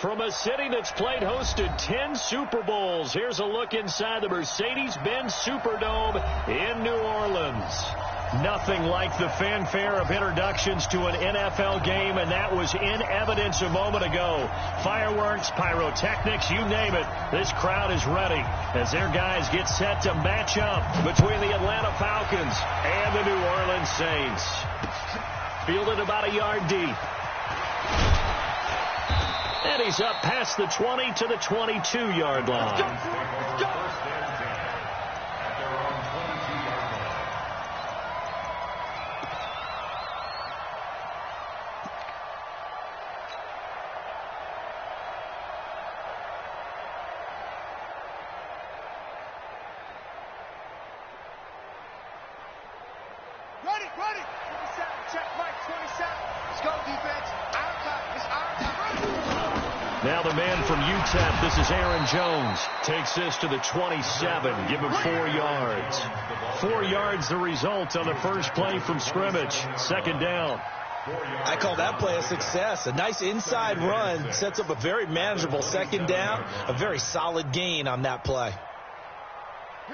From a city that's played host to 10 Super Bowls, here's a look inside the Mercedes-Benz Superdome in New Orleans. Nothing like the fanfare of introductions to an NFL game, and that was in evidence a moment ago. Fireworks, pyrotechnics, you name it. This crowd is ready as their guys get set to match up between the Atlanta Falcons and the New Orleans Saints. Fielded about a yard deep. And he's up past the 20 to the 22-yard line. Let's go. Ready. 27, check, Mike, 27. Let's go, defense. Our time. It's our time. Now the man from UTEP, this is Aaron Jones, takes this to the 27. Give him 4 yards. 4 yards the result on the first play from scrimmage. Second down. I call that play a success. A nice inside run sets up a very manageable second down. A very solid gain on that play.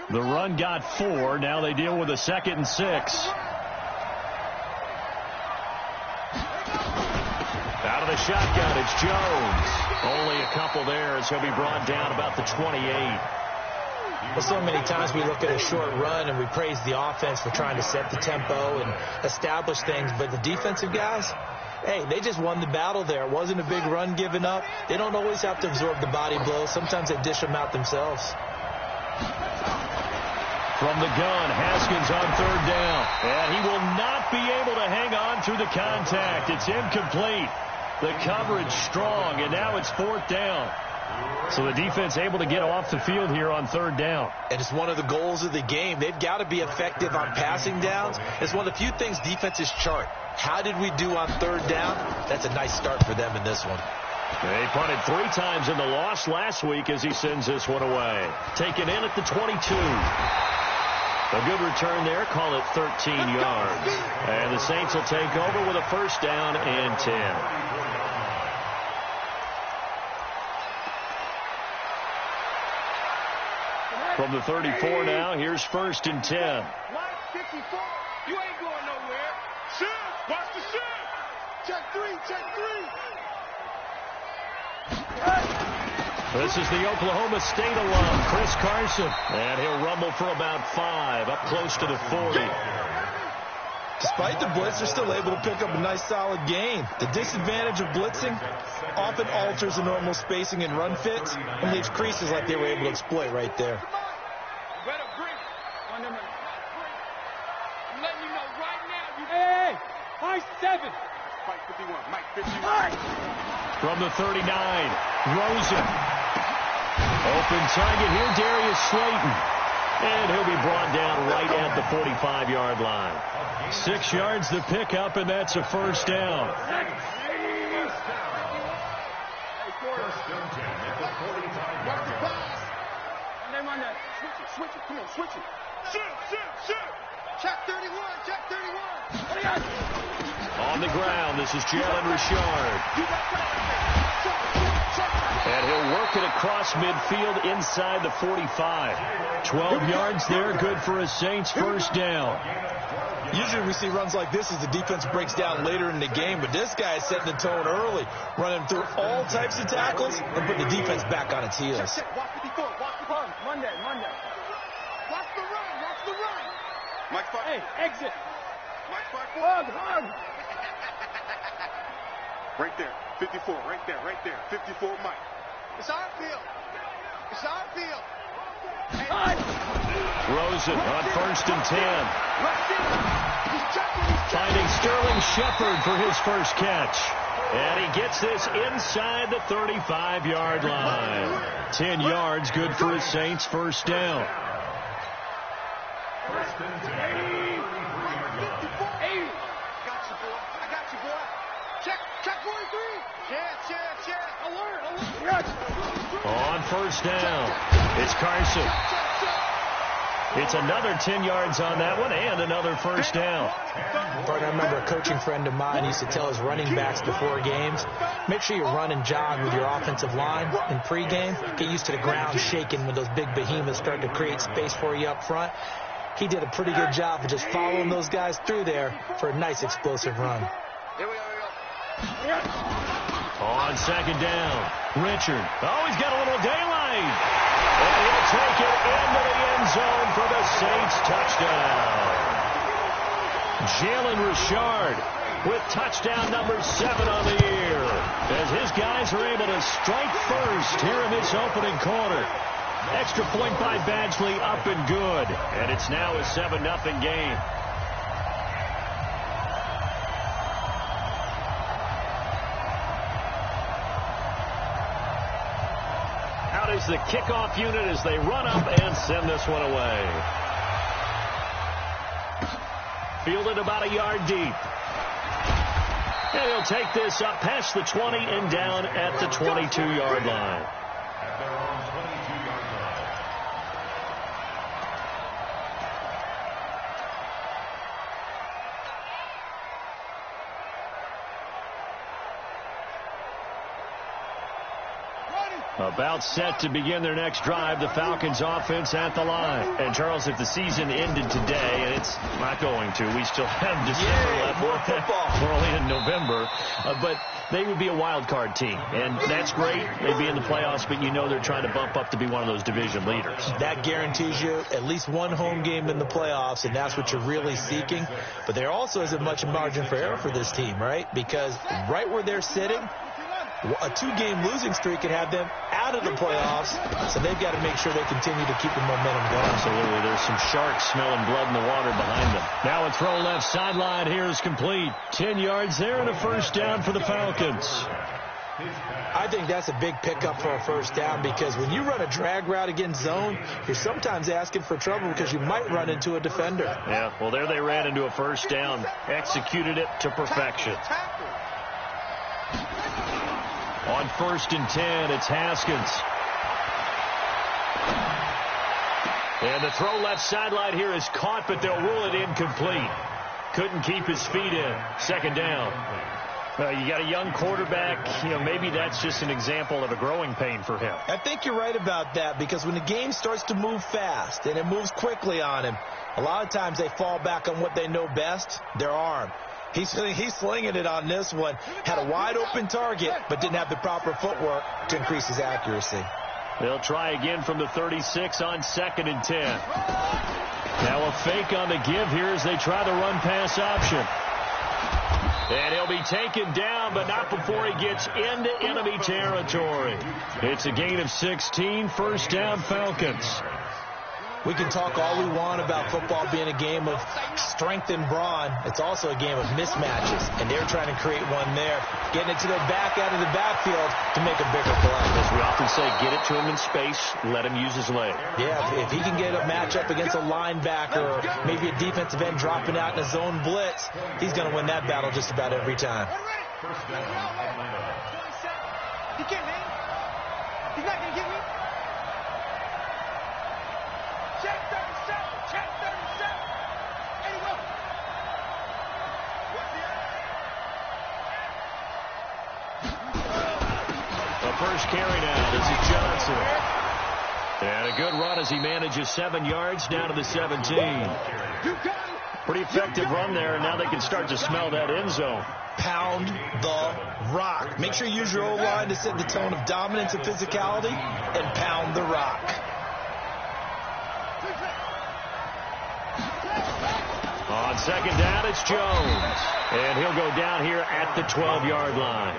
The run got 4. Now they deal with a 2nd and 6. Out of the shotgun, it's Jones. Only a couple there as he'll be brought down about the 28. Well, so many times we look at a short run and we praise the offense for trying to set the tempo and establish things. But the defensive guys, hey, they just won the battle there. It wasn't a big run given up. They don't always have to absorb the body blows. Sometimes they dish them out themselves. From the gun, Haskins on 3rd down. And he will not be able to hang on through the contact. It's incomplete. The coverage strong, and now it's 4th down. So the defense able to get off the field here on 3rd down. And it's one of the goals of the game. They've got to be effective on passing downs. It's one of the few things defenses chart. How did we do on 3rd down? That's a nice start for them in this one. They punted 3 times in the loss last week as he sends this one away. Taken in at the 22. A good return there. Call it 13 yards. And the Saints will take over with a 1st down and 10. From the 34 now, here's 1st and 10. Mike, 54. You ain't going nowhere. Shoot. Watch the shoot. Check 3. This is the Oklahoma State alum, Chris Carson. And he'll rumble for about 5, up close to the 40. Despite the blitz, they're still able to pick up a nice solid gain. The disadvantage of blitzing often alters the normal spacing and run fits and leaves creases like they were able to exploit right there. Better bring it. I'm letting you know right now. Hey, Mike 7. Mike 51. Mike 51. From the 39, Rosen. Open target here, Darius Slayton. And he'll be brought down right at the 45-yard line. 6 yards the pickup, and that's a 1st down. Switch it. Come on, switch it. Shoot. Check 31. On the ground, this is Jalen Richard. And he'll work it across midfield inside the 45. 12 yards there, good for a Saints 1st down. Usually we see runs like this as the defense breaks down later in the game, but this guy is setting the tone early, running through all types of tackles and putting the defense back on its heels. Watch 54. Watch the run. Monday. Watch the run. Mike 5. Hey, exit. Mike 5. Hug. Right there. 54. Right there. 54, Mike. It's our field. Rosen on 1st and 10. Finding Sterling Shepard for his first catch. And he gets this inside the 35-yard line. 10 yards, good for his Saints 1st down. Check 43. Check. Alert. 1st down, it's Carson. And he'll be brought down right at the 45-yard line. 6 yards the pickup, and that's a 1st down. From the 39, Rosen. Open target here, Darius Slayton. And he'll get this inside the 35-yard line. 10 yards, good for his Saints 1st down. On 1st down, it's Carson. It's another 10 yards on that one and another first down. But I remember a coaching friend of mine used to tell his running backs before games, make sure you run and jog with your offensive line in pregame. Get used to the ground shaking when those big behemoths start to create space for you up front. He did a pretty good job of just following those guys through there for a nice explosive run. On second down, Richard. Oh, he's got a little daylight. And he'll take it into the end zone for the Saints touchdown. Jalen Richard with touchdown number 7 on the year, as his guys are able to strike first here in this opening quarter. Extra point by Badgley, up and good. And it's now a 7-0 game. Out is the kickoff unit as they run up and send this one away. Fielded about a yard deep. And he'll take this up past the 20 and down at the 22-yard line. About set to begin their next drive, the Falcons offense at the line. And, Charles, if the season ended today, and it's not going to, we still have December left. More football. We're only in November. But they would be a wild card team. And that's great. They'd be in the playoffs, but you know they're trying to bump up to be one of those division leaders. That guarantees you at least one home game in the playoffs, and that's what you're really seeking. But there also isn't much margin for error for this team, right? Because right where they're sitting, a 2-game losing streak could have them out of the playoffs, so they've got to make sure they continue to keep the momentum going. Absolutely. There's some sharks smelling blood in the water behind them. Now a throw left sideline here is complete. 10 yards there and a first down for the Falcons. I think that's a big pickup for a first down, because when you run a drag route against zone, you're sometimes asking for trouble because you might run into a defender. Yeah, well, there they ran into a first down. Executed it to perfection. On 1st and 10, it's Haskins. And the throw left sideline here is caught, but they'll rule it incomplete. Couldn't keep his feet in. Second down. You got a young quarterback. You know, maybe that's just an example of a growing pain for him. I think you're right about that, because when the game starts to move fast and it moves quickly on him, a lot of times they fall back on what they know best, their arm. He's slinging it on this one. Had a wide-open target, but didn't have the proper footwork to increase his accuracy. They'll try again from the 36 on 2nd and 10. Now a fake on the give here as they try the run-pass option. And he'll be taken down, but not before he gets into enemy territory. It's a gain of 16, first down Falcons. We can talk all we want about football being a game of strength and brawn. It's also a game of mismatches, and they're trying to create one there, getting it to their back out of the backfield to make a bigger play. As we often say, get it to him in space, let him use his leg. Yeah, if he can get a matchup against a linebacker or maybe a defensive end dropping out in a zone blitz, he's going to win that battle just about every time. He can't, man. He's not going to get me. Check 37. Check 37. Anyway. The first carry now. This is Johnson. And a good run as he manages 7 yards down to the 17. Pretty effective run there, and now they can start to smell that end zone. Pound the rock. Make sure you use your O-line to set the tone of dominance and physicality, and pound the rock. On second down, it's Jones. And he'll go down here at the 12-yard line.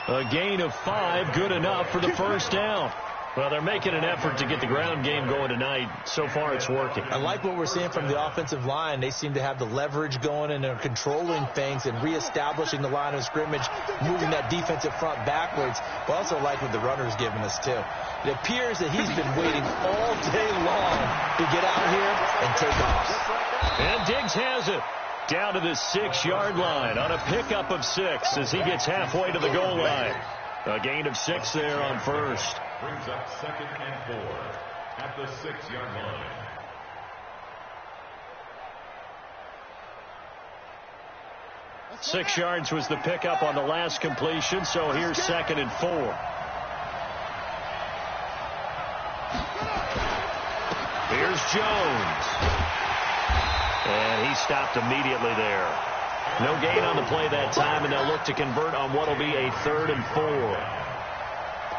A gain of 5, good enough for the first down. Well, they're making an effort to get the ground game going tonight. So far, it's working. I like what we're seeing from the offensive line. They seem to have the leverage going, and they're controlling things and reestablishing the line of scrimmage, moving that defensive front backwards. But I also like what the runner's giving us, too. It appears that he's been waiting all day long to get out here and take off. And Diggs has it. Down to the 6-yard line on a pickup of 6 as he gets halfway to the goal line. A gain of 6 there on first. Brings up 2nd and 4 at the 6-yard line. 6 yards was the pickup on the last completion, so here's 2nd and 4. Here's Jones. And he stopped immediately there. No gain on the play that time, and they'll look to convert on what will be a 3rd and 4.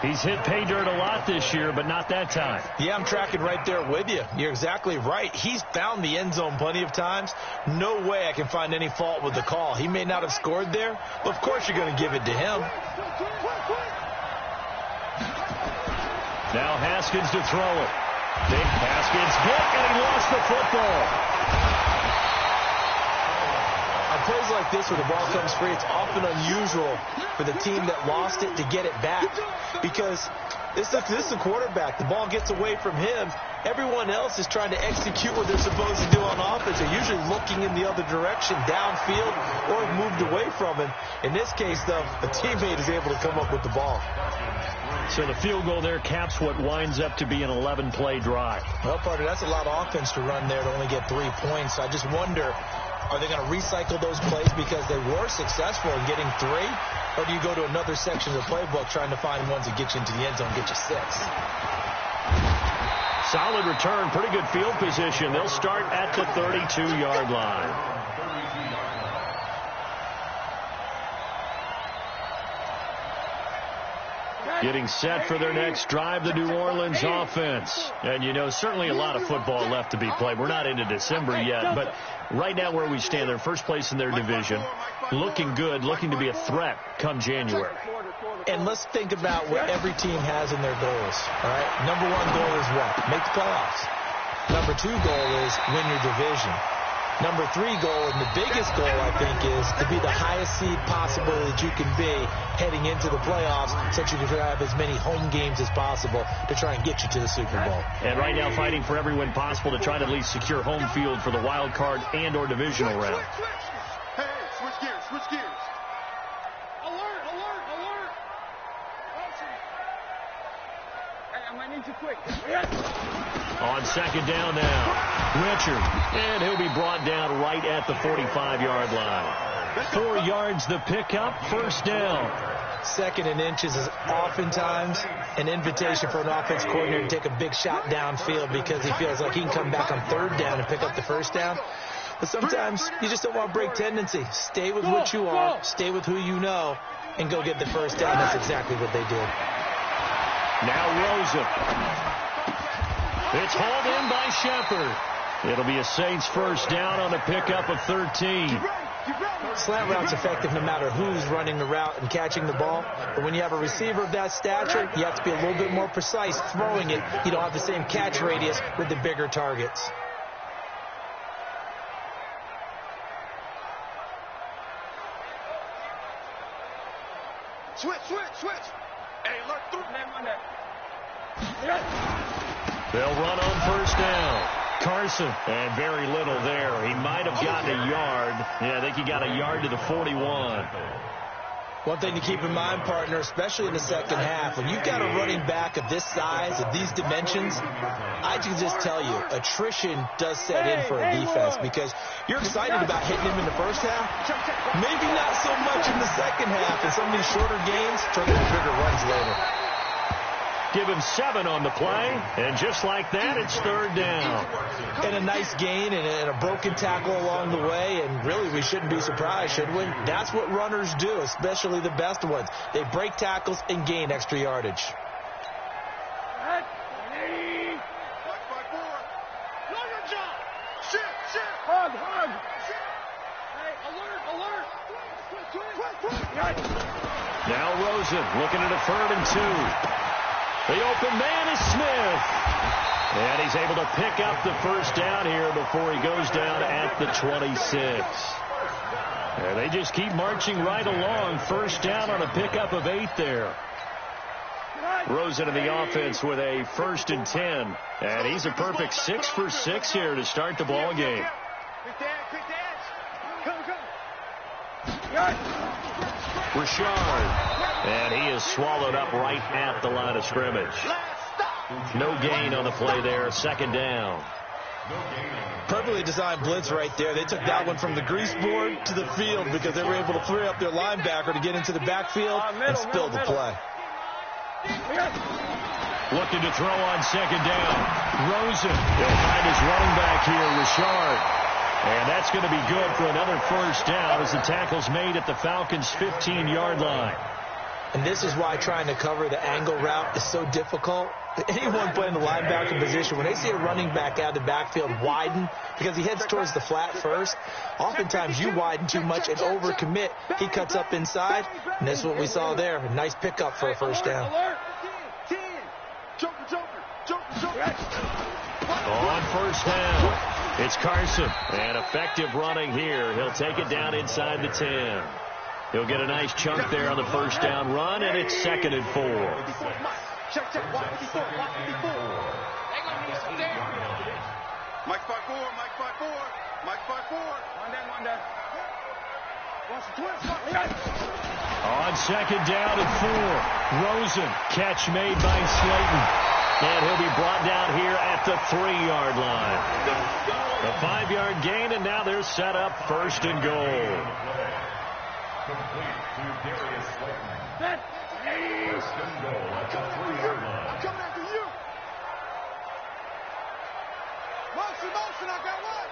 He's hit pay dirt a lot this year, but not that time. Yeah, I'm tracking right there with you. You're exactly right. He's found the end zone plenty of times. No way I can find any fault with the call. He may not have scored there, but of course you're going to give it to him. Now Haskins to throw it. Big Haskins hit, and he lost the football. On plays like this where the ball comes free, it's often unusual for the team that lost it to get it back, because this is the quarterback. The ball gets away from him. Everyone else is trying to execute what they're supposed to do on offense. They're usually looking in the other direction, downfield, or have moved away from him. In this case, though, a teammate is able to come up with the ball. So the field goal there caps what winds up to be an 11-play drive. Well, partner, that's a lot of offense to run there to only get 3 points. I just wonder, are they going to recycle those plays because they were successful in getting 3? Or do you go to another section of the playbook trying to find ones that get you into the end zone, get you 6? Solid return, pretty good field position. They'll start at the 32-yard line. Getting set for their next drive, the New Orleans offense. And, you know, certainly a lot of football left to be played. We're not into December yet, but right now where we stand, they're first place in their division. Looking good, looking to be a threat come January. And let's think about what every team has in their goals, all right? Number 1 goal is what? Make the playoffs. Number 2 goal is win your division. Number 3 goal, and the biggest goal, I think, is to be the highest seed possible that you can be heading into the playoffs, so that you can have as many home games as possible to try and get you to the Super Bowl. And right now fighting for every win possible to try to at least secure home field for the wild card and or divisional round. Hey, switch gears, switch gears. Alert, alert, alert. Hey, I might need you quick. On 2nd down now, Richard, and he'll be brought down right at the 45-yard line. 4 yards the pickup, 1st down. 2nd and inches is oftentimes an invitation for an offense coordinator to take a big shot downfield because he feels like he can come back on 3rd down and pick up the 1st down. But sometimes you just don't want to break tendency. Stay with what you are, stay with who you know, and go get the 1st down. That's exactly what they did. Now Rosen. It's hauled in by Shepard. It'll be a Saints 1st down on the pickup of 13. Slant route's effective no matter who's running the route and catching the ball. But when you have a receiver of that stature, you have to be a little bit more precise throwing it. You don't have the same catch radius with the bigger targets. Switch. Hey, alert, through. They'll run on 1st down. Carson, and very little there. He might have gotten a yard. Yeah, I think he got a yard to the 41. One thing to keep in mind, partner, especially in the 2nd half, when you've got a running back of this size, of these dimensions, I can just tell you, attrition does set in for a defense because you're excited about hitting him in the 1st half. Maybe not so much in the 2nd half. In some of these shorter games, trying to get bigger runs later. Give him 7 on the play, and just like that, it's 3rd down. And a nice gain and a broken tackle along the way, and really we shouldn't be surprised, should we? That's what runners do, especially the best ones. They break tackles and gain extra yardage. Hug. Hey, alert. Now Rosen looking at a 3rd and 2. The open man is Smith. And he's able to pick up the 1st down here before he goes down at the 26. And they just keep marching right along. 1st down on a pickup of 8 there. Rosen in the offense with a 1st and 10. And he's a perfect 6 for 6 here to start the ball game. Quick dance. Come. Richard. And he is swallowed up right at the line of scrimmage. No gain on the play there. 2nd down. Perfect perfectly designed blitz right there. They took that one from the grease board to the field because they were able to free up their linebacker to get into the backfield and spill the play. Looking to throw on second down. Rosen. He'll find his running back here, Richard. And that's going to be good for another first down as the tackle's made at the Falcons' 15-yard line. And this is why trying to cover the angle route is so difficult. Anyone playing the linebacker position, when they see a running back out of the backfield widen, because he heads towards the flat first, oftentimes you widen too much and overcommit. He cuts up inside, and that's what we saw there. A nice pickup for a first down. On first down, it's Carson. And effective running here. He'll take it down inside the 10. He'll get a nice chunk there on the first down run, and it's 2nd and 4. Check. Watch before. They're going to need some there. Mike 5-4. One down. Watch the twist. On second down and 4. Rosen. Catch made by Slayton. And he'll be brought down here at the 3-yard line. The 5-yard gain, and now they're set up 1st and goal. Set. I'm coming after you. Motion, I got one.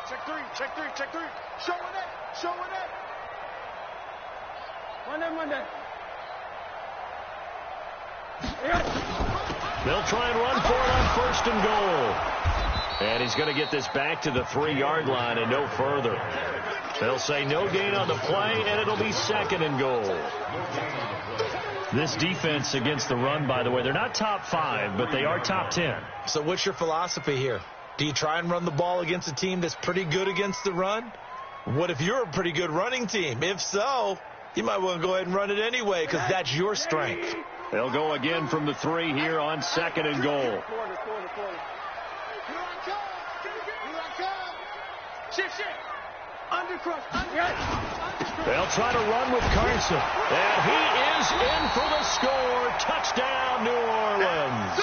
Check three. Showing it. One day. They'll try and run for it on 1st and goal. And he's going to get this back to the 3-yard line and no further. They'll say no gain on the play, and it'll be 2nd and goal. This defense against the run, by the way, they're not top 5, but they are top 10. So what's your philosophy here? Do you try and run the ball against a team that's pretty good against the run? What if you're a pretty good running team? If so, you might want to go ahead and run it anyway because that's your strength. They'll go again from the 3 here on 2nd and goal. Shift. They'll try to run with Carson. And he is in for the score. Touchdown, New Orleans.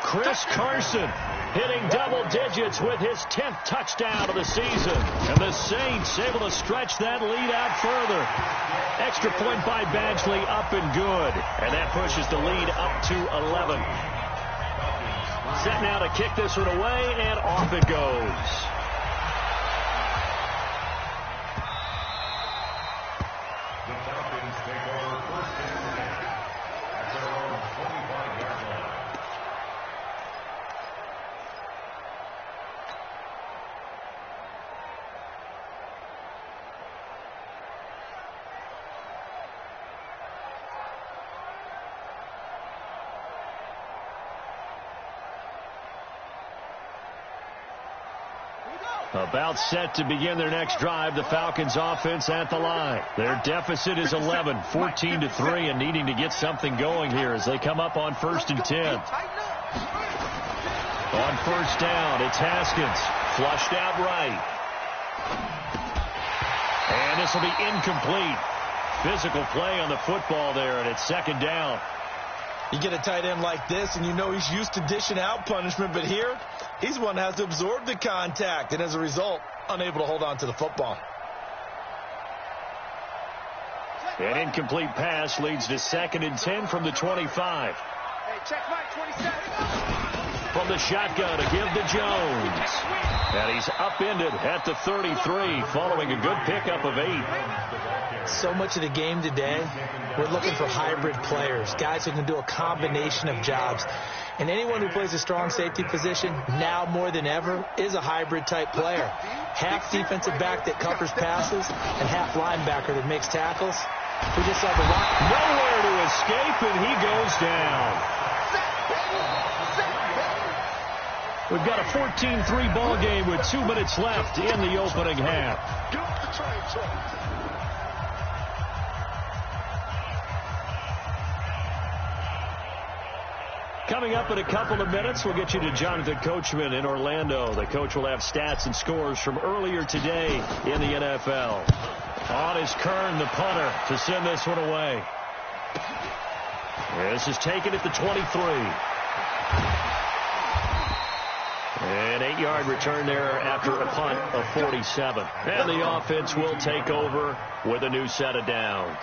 Chris Carson hitting double digits with his 10th touchdown of the season. And the Saints able to stretch that lead out further. Extra point by Badgley, up and good. And that pushes the lead up to 11. Set now to kick this one away, and off it goes. About set to begin their next drive. The Falcons offense at the line. Their deficit is 11, 14-3, and needing to get something going here as they come up on 1st and 10. On first down, it's Haskins. Flushed out right. And this will be incomplete. Physical play on the football there, and it's 2nd down. You get a tight end like this, and you know he's used to dishing out punishment, but here, he's one that has to absorb the contact, and as a result, unable to hold on to the football. An incomplete pass leads to 2nd and 10 from the 25. Hey, check Mike, 27. From the shotgun to give to Jones. And he's upended at the 33 following a good pickup of 8. So much of the game today, we're looking for hybrid players, guys who can do a combination of jobs. And anyone who plays a strong safety position, now more than ever, is a hybrid-type player. Half defensive back that covers passes and half linebacker that makes tackles. We just saw the one. Nowhere to escape, and he goes down. We've got a 14-3 ball game with 2 minutes left in the opening half. Coming up in a couple of minutes, we'll get you to Jonathan Coachman in Orlando. The coach will have stats and scores from earlier today in the NFL. On is Kern, the punter, to send this one away. This is taken at the 23. An 8-yard return there after a punt of 47. And the offense will take over with a new set of downs.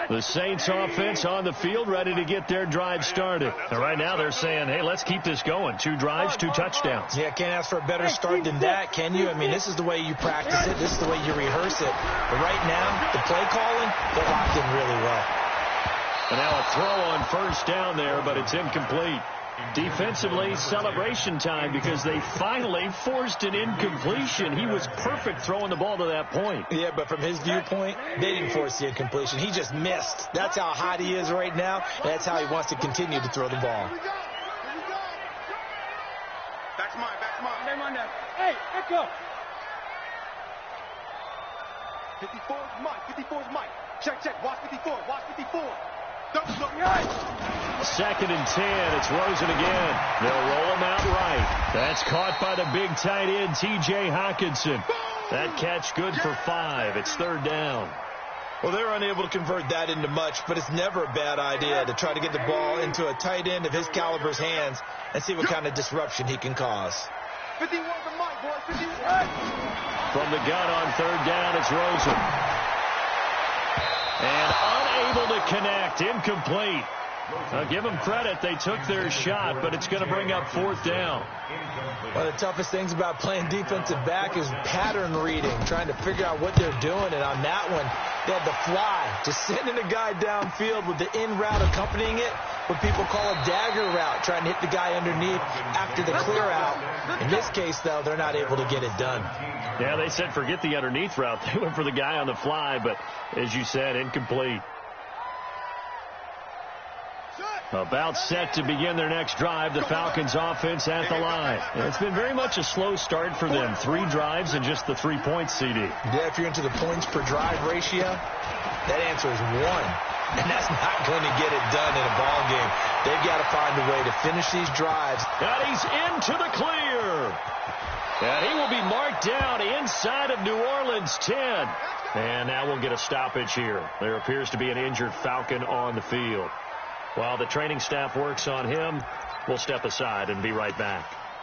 The Saints offense on the field, ready to get their drive started. And right now they're saying, hey, let's keep this going. 2 drives, 2 touchdowns. Yeah, can't ask for a better start than that, can you? I mean, this is the way you practice it. This is the way you rehearse it. But right now, the play calling, they're locked in really well. And now a throw on first down there, but it's incomplete. Defensively, celebration time because they finally forced an incompletion. He was perfect throwing the ball to that point. Yeah, but from his viewpoint, they didn't force the incompletion. He just missed. That's how hot he is right now. And that's how he wants to continue to throw the ball. That's mine. Hey, echo. 54 is Mike. Check. Watch 54. Second and 10. It's Rosen again. They'll roll him out right. That's caught by the big tight end, T.J. Hockenson. That catch good for 5. It's third down. Well, they're unable to convert that into much, but it's never a bad idea to try to get the ball into a tight end of his caliber's hands and see what kind of disruption he can cause. 51 to Mike, boy. 51. From the gun on third down, it's Rosen. And unable to connect. Incomplete. I'll give them credit. They took their shot, but it's going to bring up fourth down. One of the toughest things about playing defensive back is pattern reading, trying to figure out what they're doing. And on that one, they had the fly, just sending a guy downfield with the in route accompanying it, what people call a dagger route, trying to hit the guy underneath after the clear out. In this case, though, they're not able to get it done. Yeah, they said forget the underneath route. They went for the guy on the fly, but as you said, incomplete. About set to begin their next drive, the Falcons offense at the line. And it's been very much a slow start for them. 3 drives and just the 3 points, CD. Yeah, if you're into the points per drive ratio, that answer is 1. And that's not going to get it done in a ball game. They've got to find a way to finish these drives. And he's into the clear. And he will be marked down inside of New Orleans 10. And now we'll get a stoppage here. There appears to be an injured Falcon on the field. While the training staff works on him, we'll step aside and be right back.